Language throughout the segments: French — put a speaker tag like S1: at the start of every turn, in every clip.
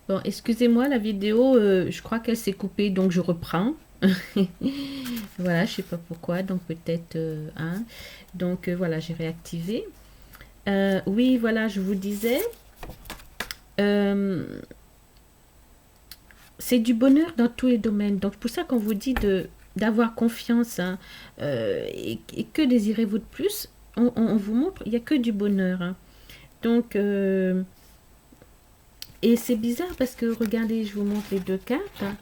S1: Bon, excusez-moi, la vidéo, je crois qu'elle s'est coupée, donc je reprends. Voilà, je sais pas pourquoi, donc peut-être hein. Donc voilà, j'ai réactivé. Oui, voilà, je vous disais, euh, c'est du bonheur dans tous les domaines. Donc pour ça qu'on vous dit de d'avoir confiance, hein, et que désirez-vous de plus? On vous montre, il n'y a que du bonheur, hein. Donc, et c'est bizarre parce que regardez, je vous montre les deux cartes, hein.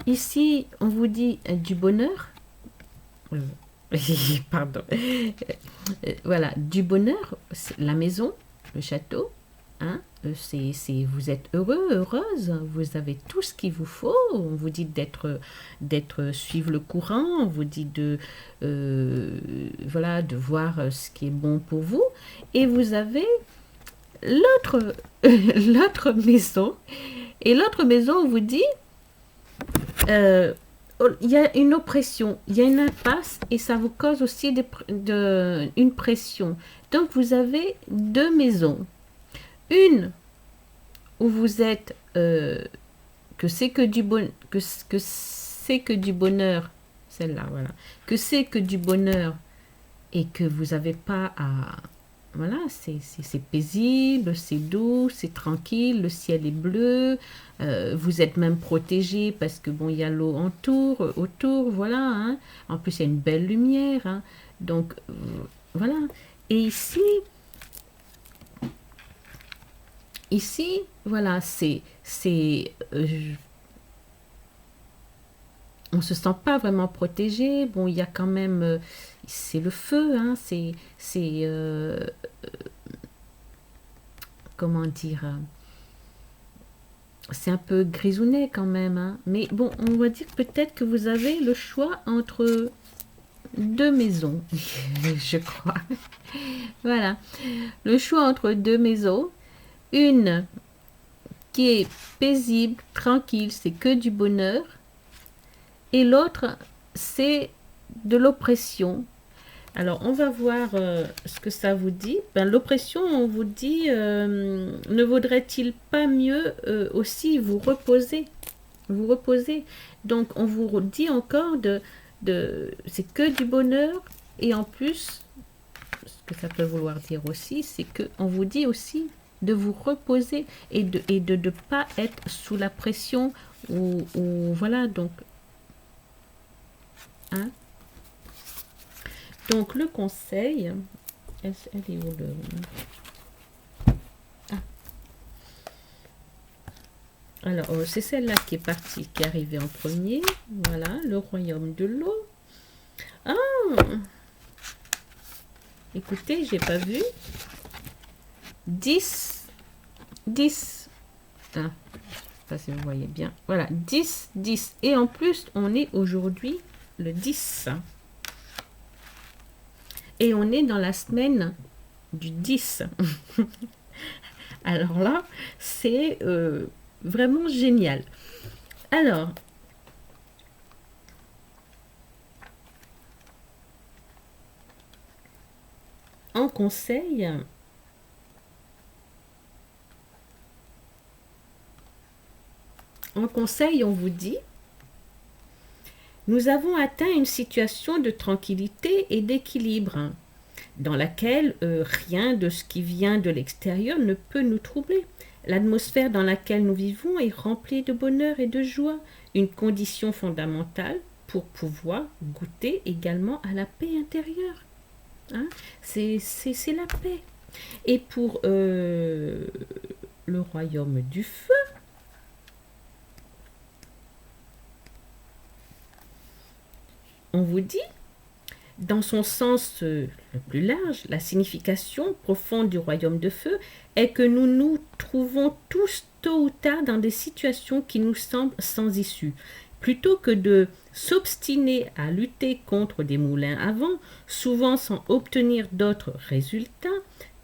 S1: Ici, on vous dit du bonheur. Euh, Pardon. Voilà, du bonheur, la maison, le château. Hein, vous êtes heureux, heureuse, vous avez tout ce qu'il vous faut. On vous dit suivre le courant, on vous dit euh, voilà, de voir ce qui est bon pour vous. Et vous avez l'autre, l'autre maison. Et l'autre maison, on vous dit, euh, il y a une oppression, il y a une impasse et ça vous cause aussi une pression. Donc vous avez deux maisons. Une où vous êtes que c'est que du bon que c'est que du bonheur, celle-là, voilà, que c'est que du bonheur et que vous n'avez pas à voilà, c'est paisible, c'est doux, c'est tranquille, le ciel est bleu, vous êtes même protégé parce que bon, il y a l'eau autour, voilà, hein. En plus, il y a une belle lumière, hein. Donc, voilà. Et ici, voilà, on se sent pas vraiment protégé. Bon, il y a quand même, c'est le feu, hein, comment dire, c'est un peu grisounet quand même, hein. Mais bon, on va dire peut-être que vous avez le choix entre deux maisons, je crois. Voilà, le choix entre deux maisons. Une qui est paisible, tranquille, c'est que du bonheur. Et l'autre, c'est de l'oppression. Alors, on va voir ce que ça vous dit. Ben, l'oppression, on vous dit, ne vaudrait-il pas mieux aussi vous reposer? Vous reposer. Donc, on vous dit encore c'est que du bonheur. Et en plus, ce que ça peut vouloir dire aussi, c'est qu'on vous dit aussi de vous reposer et de ne pas être sous la pression ou voilà, donc, hein. Donc, le conseil, elle est où le... Ah, alors, c'est celle-là qui est partie, qui est arrivée en premier. Voilà, le royaume de l'eau. Ah, écoutez, j'ai pas vu. 10 10. Ah, pas si vous voyez bien. Voilà, 10 10. Et en plus, on est aujourd'hui le 10. Et on est dans la semaine du 10. Alors là, c'est vraiment génial. Alors, en conseil, on vous dit, nous avons atteint une situation de tranquillité et d'équilibre dans laquelle rien de ce qui vient de l'extérieur ne peut nous troubler. L'atmosphère dans laquelle nous vivons est remplie de bonheur et de joie, une condition fondamentale pour pouvoir goûter également à la paix intérieure. Hein, c'est la paix. Et pour le royaume du feu, on vous dit, dans son sens le plus large, la signification profonde du royaume de feu est que nous nous trouvons tous tôt ou tard dans des situations qui nous semblent sans issue. Plutôt que de s'obstiner à lutter contre des moulins à vent, souvent sans obtenir d'autres résultats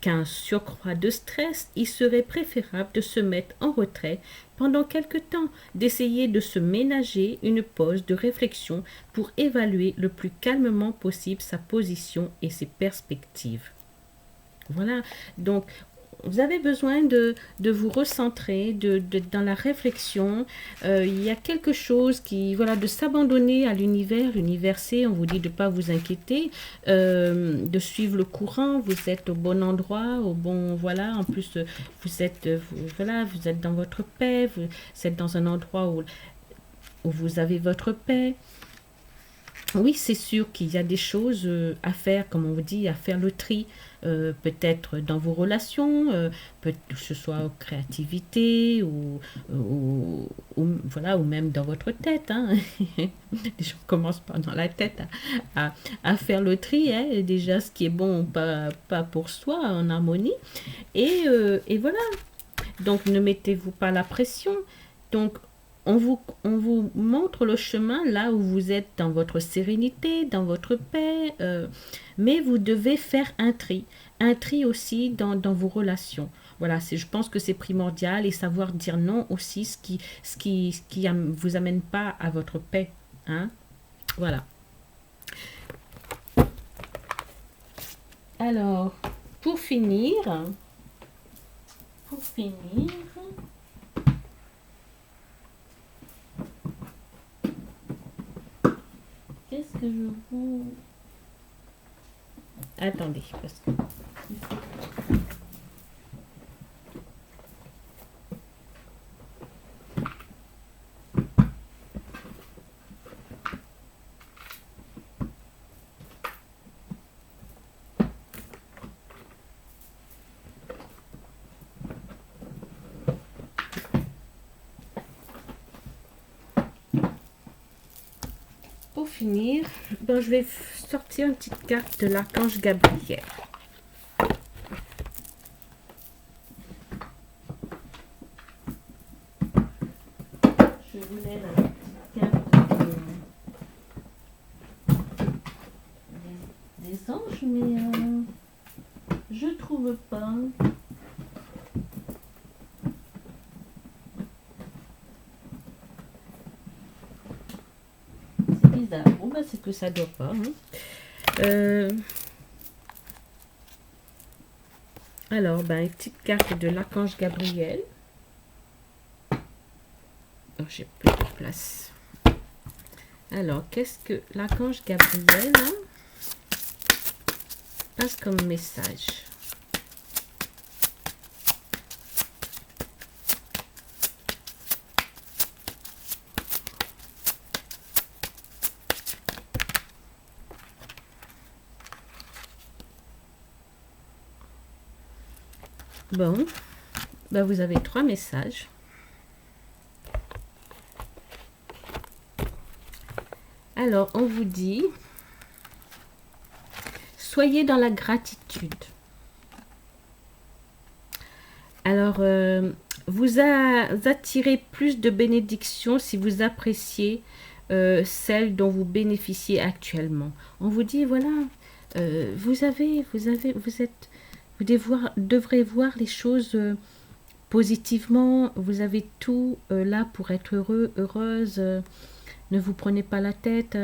S1: qu'un surcroît de stress, il serait préférable de se mettre en retrait pendant quelque temps, d'essayer de se ménager une pause de réflexion pour évaluer le plus calmement possible sa position et ses perspectives. Voilà, donc vous avez besoin de vous recentrer, dans la réflexion. Il y a quelque chose qui, voilà, de s'abandonner à l'univers. L'univers, c'est, on vous dit de ne pas vous inquiéter, de suivre le courant. Vous êtes au bon endroit, au bon, voilà. En plus, voilà, vous êtes dans votre paix. Vous êtes dans un endroit où vous avez votre paix. Oui, c'est sûr qu'il y a des choses à faire, comme on vous dit, à faire le tri, peut-être dans vos relations, que ce soit en créativité voilà, ou même dans votre tête. Hein. Les gens commencent par dans la tête à faire le tri, hein, et déjà ce qui est bon, pas pour soi, en harmonie. Et voilà, donc ne mettez-vous pas la pression. Donc on vous montre le chemin là où vous êtes dans votre sérénité, dans votre paix, mais vous devez faire un tri aussi dans vos relations. Voilà, je pense que c'est primordial et savoir dire non aussi, ce qui vous amène pas à votre paix. Hein? Voilà. Alors, pour finir, pour finir, qu'est-ce que je vous... Attendez, parce que... Pour finir, ben, je vais sortir une petite carte de l'archange Gabriel. Je voulais la petite carte des anges, mais je trouve pas. C'est bizarre. Bon, bah, c'est que ça doit pas. Hein. Alors, ben, une petite carte de l'archange Gabriel. Oh, j'ai plus de place. Alors, qu'est-ce que l'archange Gabriel passe comme message? Bon, ben, vous avez 3 messages. Alors, on vous dit, soyez dans la gratitude. Alors, vous attirez plus de bénédictions si vous appréciez celles dont vous bénéficiez actuellement. On vous dit, voilà, vous devrez voir les choses positivement. Vous avez tout là pour être heureux, heureuse. Ne vous prenez pas la tête.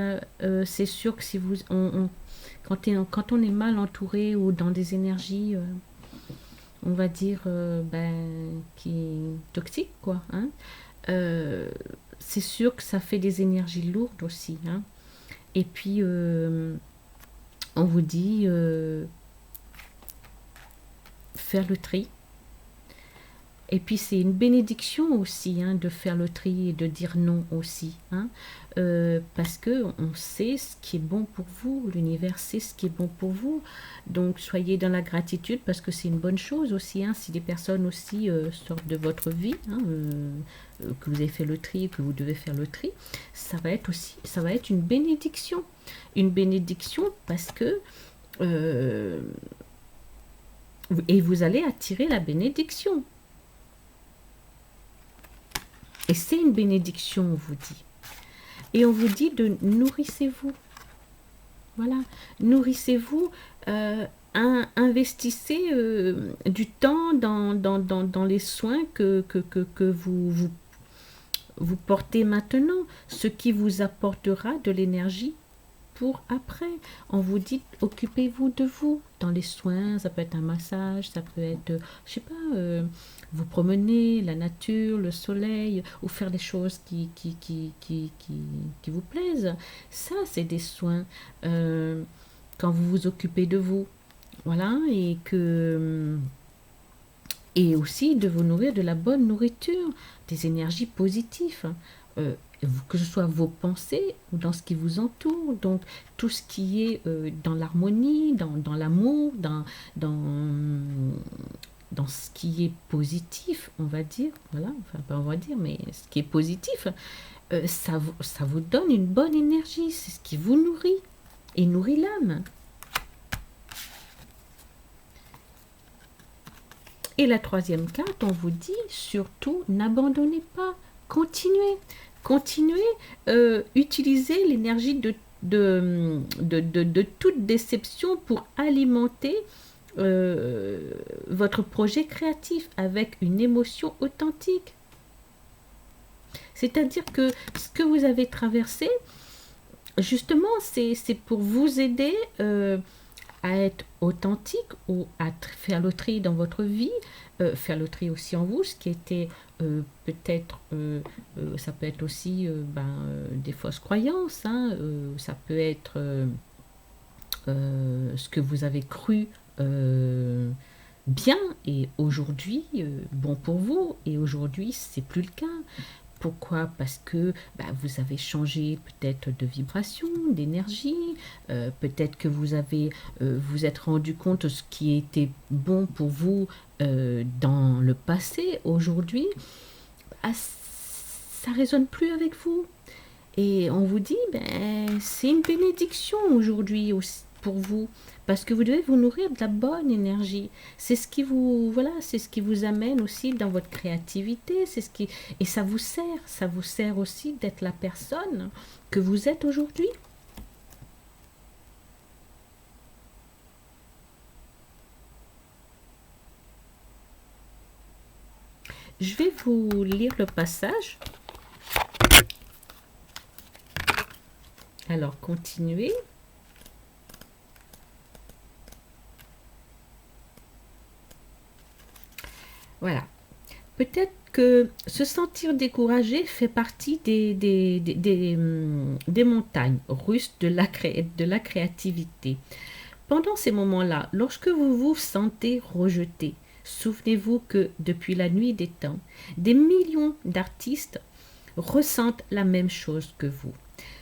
S1: C'est sûr que si quand on est mal entouré ou dans des énergies, on va dire, qui toxiques, quoi. Hein, c'est sûr que ça fait des énergies lourdes aussi. Hein. Et puis, on vous dit faire le tri. Et puis c'est une bénédiction aussi, hein, de faire le tri et de dire non aussi. Hein, parce que on sait ce qui est bon pour vous, l'univers sait ce qui est bon pour vous. Donc soyez dans la gratitude parce que c'est une bonne chose aussi. Hein, si des personnes aussi sortent de votre vie, hein, que vous avez fait le tri, que vous devez faire le tri, ça va être une bénédiction. Une bénédiction parce que... et vous allez attirer la bénédiction. Et c'est une bénédiction, on vous dit. Et on vous dit de nourrissez-vous. Voilà. Nourrissez-vous. Investissez du temps dans les soins que vous portez maintenant. Ce qui vous apportera de l'énergie. pour après. On vous dit, occupez-vous de vous. Dans les soins, ça peut être un massage, ça peut être, je sais pas, vous promener, la nature, le soleil, ou faire des choses qui vous plaisent. Ça, c'est des soins. Quand vous vous occupez de vous. Voilà, et aussi de vous nourrir de la bonne nourriture, des énergies positives, que ce soit vos pensées ou dans ce qui vous entoure. Donc tout ce qui est dans l'harmonie, dans l'amour, dans, dans ce qui est positif, on va dire, voilà, enfin pas on va dire, mais ce qui est positif, ça vous donne une bonne énergie, c'est ce qui vous nourrit et nourrit l'âme. Et la troisième carte, on vous dit surtout n'abandonnez pas, continuez, continuez, utilisez l'énergie de toute déception pour alimenter votre projet créatif avec une émotion authentique. C'est-à-dire que ce que vous avez traversé, justement, c'est pour vous aider à être authentique ou à faire le tri dans votre vie, faire le tri aussi en vous, ce qui était peut-être, ça peut être aussi des fausses croyances, hein, ça peut être ce que vous avez cru bien et aujourd'hui bon pour vous et aujourd'hui c'est plus le cas. Pourquoi? Parce que vous avez changé peut-être de vibration, d'énergie, peut-être que vous avez vous êtes rendu compte de ce qui était bon pour vous dans le passé. Aujourd'hui, ça ne résonne plus avec vous. Et on vous dit, c'est une bénédiction aujourd'hui aussi pour vous, parce que vous devez vous nourrir de la bonne énergie. C'est ce qui vous, voilà, c'est ce qui vous amène aussi dans votre créativité. C'est ce qui, et ça vous sert aussi d'être la personne que vous êtes aujourd'hui. Je vais vous lire le passage. Alors, continuez. Voilà. Peut-être que se sentir découragé fait partie des montagnes russes de la créativité. Pendant ces moments-là, lorsque vous vous sentez rejeté, souvenez-vous que depuis la nuit des temps, des millions d'artistes ressentent la même chose que vous.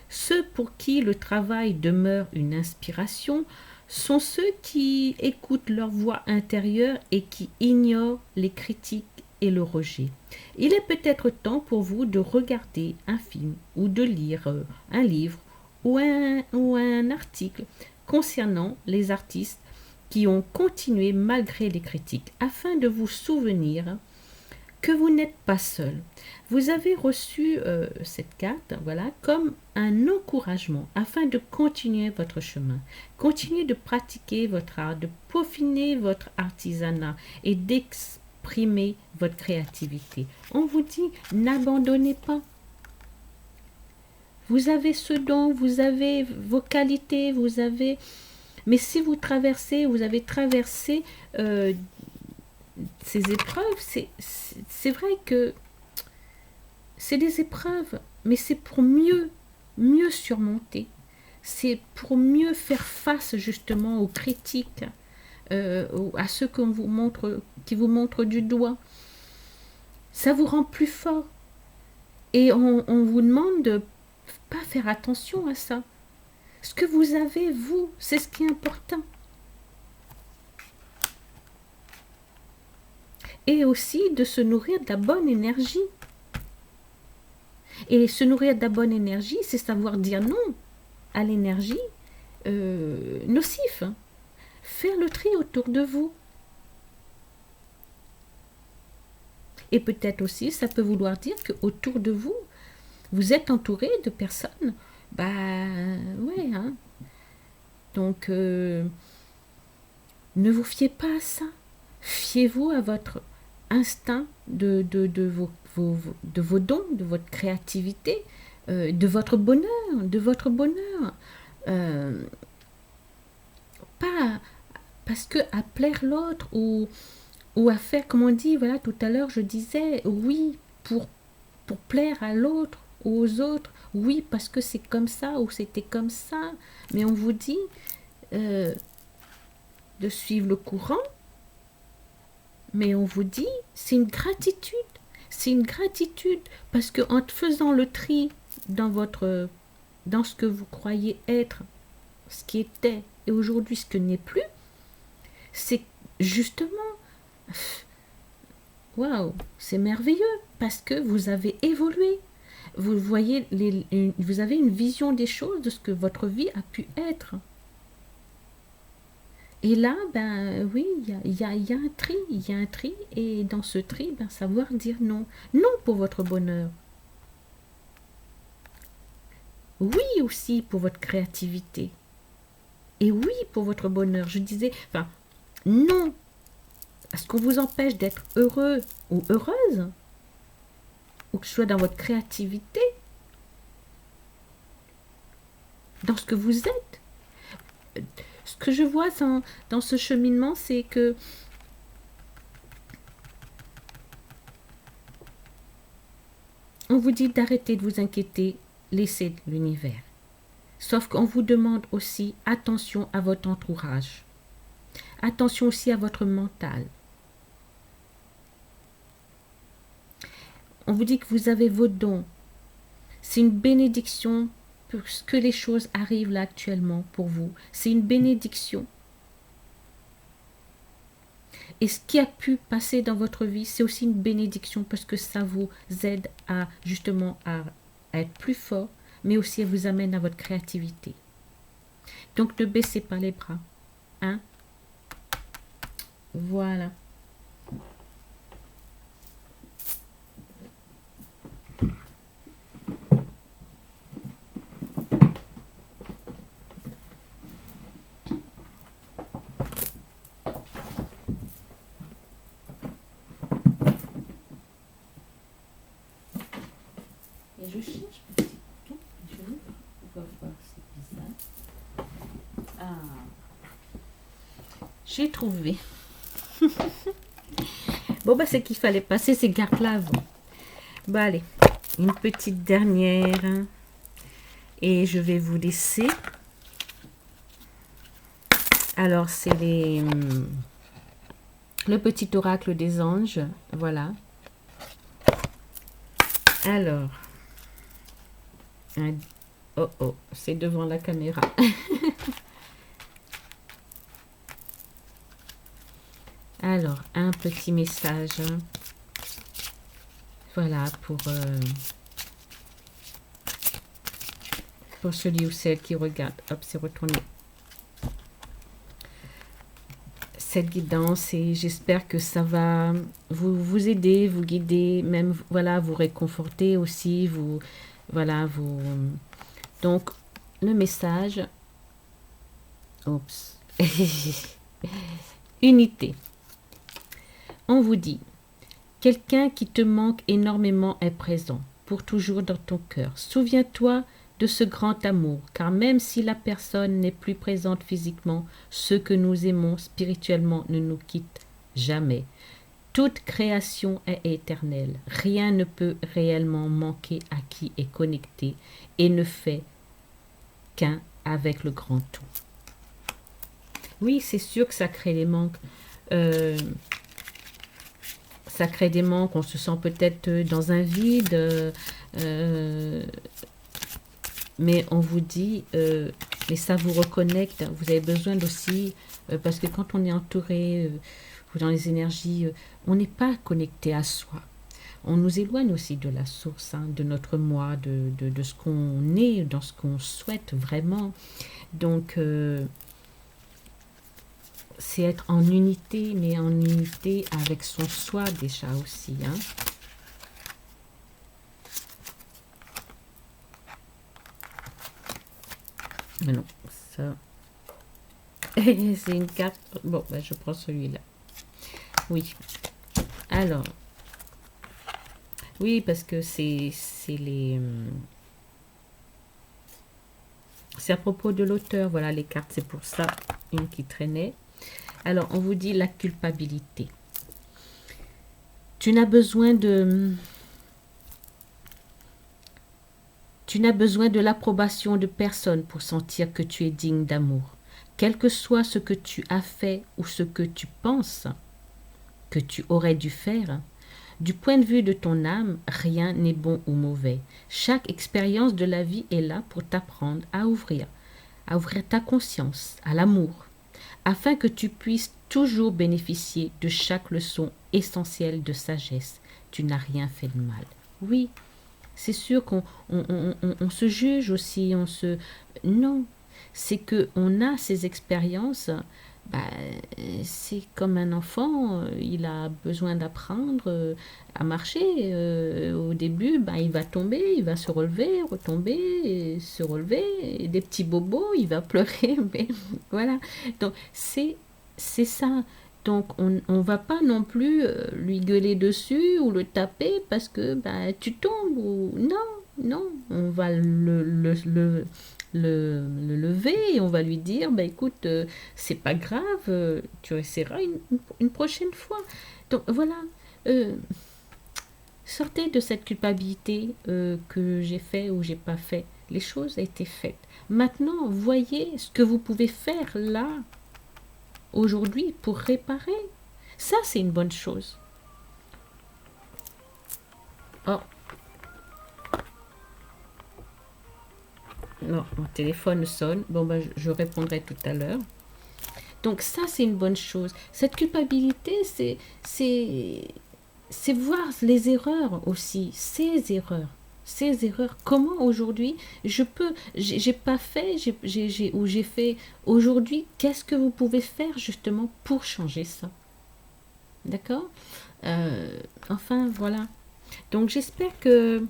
S1: Ceux pour qui le travail demeure une inspiration sont ceux qui écoutent leur voix intérieure et qui ignorent les critiques et le rejet. Il est peut-être temps pour vous de regarder un film ou de lire un livre ou un article concernant les artistes qui ont continué malgré les critiques, afin de vous souvenir que vous n'êtes pas seul. Vous avez reçu cette carte, voilà, comme un encouragement afin de continuer votre chemin. Continuez de pratiquer votre art, de peaufiner votre artisanat et d'exprimer votre créativité. On vous dit, n'abandonnez pas. Vous avez ce don, vous avez vos qualités, vous avez... Mais si vous avez traversé ces épreuves, c'est vrai que c'est des épreuves, mais c'est pour mieux surmonter. C'est pour mieux faire face justement aux critiques, à ceux qui vous montrent du doigt. Ça vous rend plus fort. Et on vous demande de pas faire attention à ça. Ce que vous avez, vous, c'est ce qui est important. Et aussi de se nourrir de la bonne énergie. Et se nourrir de la bonne énergie, c'est savoir dire non à l'énergie nocif. Faire le tri autour de vous. Et peut-être aussi, ça peut vouloir dire qu'autour de vous, vous êtes entouré de personnes. Ouais, hein. Donc, ne vous fiez pas à ça. Fiez-vous à votre instinct de vos dons, de votre créativité, de votre bonheur, euh, pas parce que à plaire l'autre ou à faire, comme on dit, voilà, tout à l'heure je disais, oui, pour plaire à l'autre ou aux autres, oui, parce que c'est comme ça ou c'était comme ça, mais on vous dit euh, de suivre le courant, mais on vous dit, c'est une gratitude. C'est une gratitude parce que en faisant le tri dans votre dans ce que vous croyez être, ce qui était et aujourd'hui ce que n'est plus, c'est justement waouh, c'est merveilleux parce que vous avez évolué. Vous voyez vous avez une vision des choses de ce que votre vie a pu être. Et là, ben oui, il y a un tri, il y a un tri, et dans ce tri, ben, savoir dire non. Non pour votre bonheur. Oui aussi pour votre créativité. Et oui pour votre bonheur. Je disais, enfin, non à ce qu'on vous empêche d'être heureux ou heureuse, ou que ce soit dans votre créativité, dans ce que vous êtes. Ce que je vois dans ce cheminement, c'est que on vous dit d'arrêter de vous inquiéter, laissez l'univers. Sauf qu'on vous demande aussi attention à votre entourage. Attention aussi à votre mental. On vous dit que vous avez vos dons. C'est une bénédiction pour ce que les choses arrivent là actuellement pour vous. C'est une bénédiction. Et ce qui a pu passer dans votre vie, c'est aussi une bénédiction parce que ça vous aide à justement à être plus fort, mais aussi à vous amène à votre créativité. Donc ne baissez pas les bras. Hein? Voilà. Et je cherche petit bouton. Je vais voir, c'est bizarre. Ah, j'ai trouvé. Bon, bah, c'est qu'il fallait passer ces cartes-là avant. Bon, allez, une petite dernière. Et je vais vous laisser. Alors, c'est le petit oracle des anges. Voilà. Alors. Oh, oh, c'est devant la caméra. Alors, un petit message. Voilà, pour celui ou celle qui regarde. Hop, c'est retourné. Cette guidance, et j'espère que ça va vous aider, vous guider, même voilà, vous réconforter aussi, voilà, donc le message, oups, unité. On vous dit, quelqu'un qui te manque énormément est présent, pour toujours dans ton cœur. Souviens-toi de ce grand amour, car même si la personne n'est plus présente physiquement, ceux que nous aimons spirituellement ne nous quittent jamais. Toute création est éternelle. Rien ne peut réellement manquer à qui est connecté et ne fait qu'un avec le grand tout. Oui, c'est sûr que ça crée des manques. Ça crée des manques, on se sent peut-être dans un vide. Mais on vous dit, mais ça vous reconnecte. Vous avez besoin aussi, parce que quand on est entouré dans les énergies, on n'est pas connecté à soi. On nous éloigne aussi de la source, hein, de notre moi, de ce qu'on est, dans ce qu'on souhaite vraiment. Donc, c'est être en unité, mais en unité avec son soi déjà aussi. Hein. Mais non, ça... c'est une carte... Bon, ben, je prends celui-là. Oui. Alors... Oui, parce que c'est C'est à propos de l'auteur. Voilà, les cartes, c'est pour ça. Une qui traînait. Alors, on vous dit la culpabilité. Tu n'as besoin de... Tu n'as besoin de l'approbation de personne pour sentir que tu es digne d'amour. Quel que soit ce que tu as fait ou ce que tu penses que tu aurais dû faire, du point de vue de ton âme, rien n'est bon ou mauvais. Chaque expérience de la vie est là pour t'apprendre à ouvrir ta conscience à l'amour, afin que tu puisses toujours bénéficier de chaque leçon essentielle de sagesse. Tu n'as rien fait de mal. Oui, c'est sûr qu'on se juge aussi, Non, c'est qu'on a ces expériences, bah, c'est comme un enfant, il a besoin d'apprendre à marcher. Au début, bah, il va tomber, il va se relever, retomber, et se relever, et des petits bobos, il va pleurer, mais voilà. Donc, c'est ça. Donc, on ne va pas non plus lui gueuler dessus ou le taper parce que bah, tu tombes. Ou... Non, non. On va le lever et on va lui dire bah, écoute, c'est pas grave, tu essaieras une prochaine fois. Donc, voilà. Euh, Sortez de cette culpabilité que j'ai fait ou j'ai pas fait. Les choses ont été faites. Maintenant, voyez ce que vous pouvez faire là aujourd'hui pour réparer. Ça, c'est une bonne chose. Oh, non, mon téléphone sonne. Bon, ben, je répondrai tout à l'heure. Donc ça, c'est une bonne chose. Cette culpabilité, c'est voir les erreurs aussi, ces erreurs. Ces erreurs, comment aujourd'hui je peux, j'ai pas fait, ou j'ai fait aujourd'hui, qu'est-ce que vous pouvez faire justement pour changer ça? D'accord. Enfin, voilà. Donc j'espère que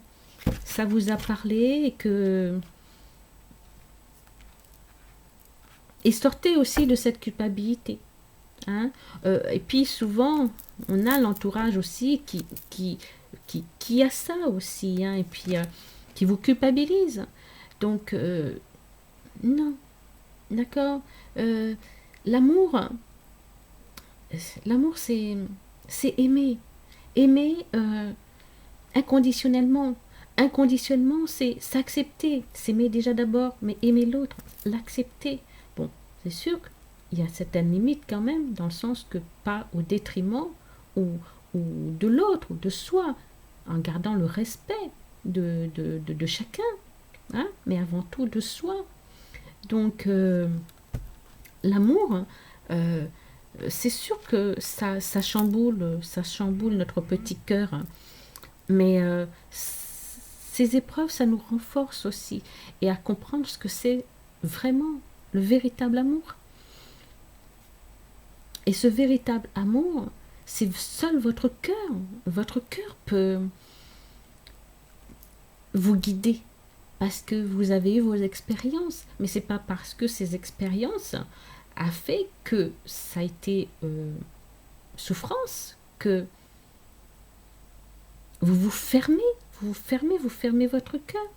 S1: ça vous a parlé et sortez aussi de cette culpabilité. Hein. Et puis souvent, on a l'entourage aussi qui a ça aussi, hein, et puis qui vous culpabilise. Donc, non, d'accord. Euh, l'amour, l'amour, c'est aimer. Aimer inconditionnellement. Inconditionnellement, c'est s'accepter. S'aimer déjà d'abord, mais aimer l'autre, l'accepter. Bon, c'est sûr qu'il y a certaines limites quand même, dans le sens que pas au détriment ou, ou de l'autre, ou de soi, en gardant le respect de chacun, hein, mais avant tout de soi. Donc, l'amour, euh, c'est sûr que ça chamboule notre petit cœur, hein. Mais ces épreuves, ça nous renforce aussi. Et à comprendre ce que c'est vraiment le véritable amour. Et ce véritable amour, c'est seul votre cœur. Votre cœur peut vous guider. Parce que vous avez eu vos expériences. Mais c'est pas parce que ces expériences a fait que ça a été souffrance, que vous fermez votre cœur.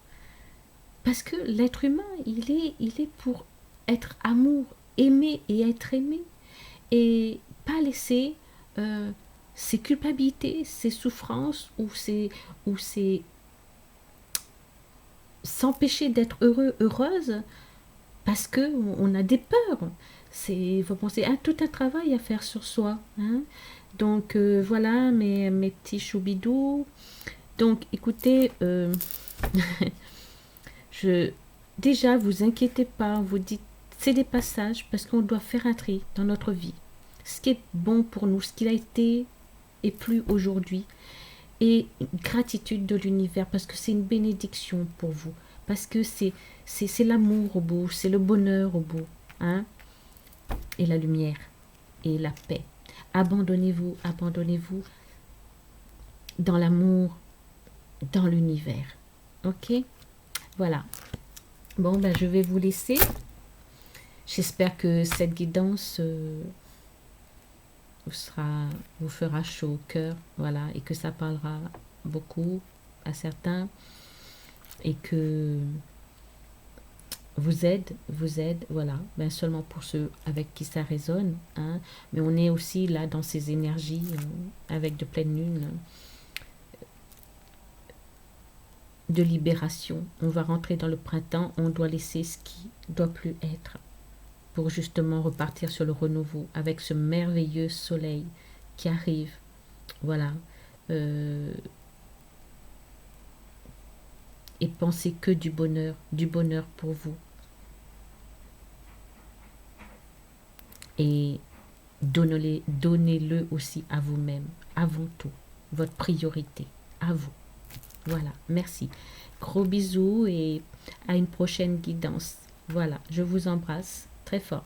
S1: Parce que l'être humain, il est pour être amour, aimer et être aimé. Et pas laisser ses culpabilités, ses souffrances ou ses s'empêcher d'être heureux, heureuse, parce que on a des peurs. Il faut penser à tout un travail à faire sur soi. Hein. Donc voilà mes petits choubidous. Donc écoutez, déjà, vous inquiétez pas, vous dites, c'est des passages parce qu'on doit faire un tri dans notre vie. Ce qui est bon pour nous, ce qu'il a été et plus aujourd'hui. Et gratitude de l'univers parce que c'est une bénédiction pour vous. Parce que c'est l'amour au bout, c'est le bonheur au bout. Hein, et la lumière et la paix. Abandonnez-vous dans l'amour, dans l'univers. Ok? Voilà. Bon, ben, je vais vous laisser. J'espère que cette guidance vous fera chaud au cœur, voilà, et que ça parlera beaucoup à certains, et que vous aide, voilà, ben seulement pour ceux avec qui ça résonne, hein, mais on est aussi là dans ces énergies avec de pleine lune, de libération. On va rentrer dans le printemps, on doit laisser ce qui doit plus être pour justement repartir sur le renouveau avec ce merveilleux soleil qui arrive, voilà. Euh, et pensez que du bonheur pour vous. Et donnez-le aussi à vous-même, avant tout, votre priorité, à vous. Voilà, merci. Gros bisous et à une prochaine guidance. Voilà, je vous embrasse très fort.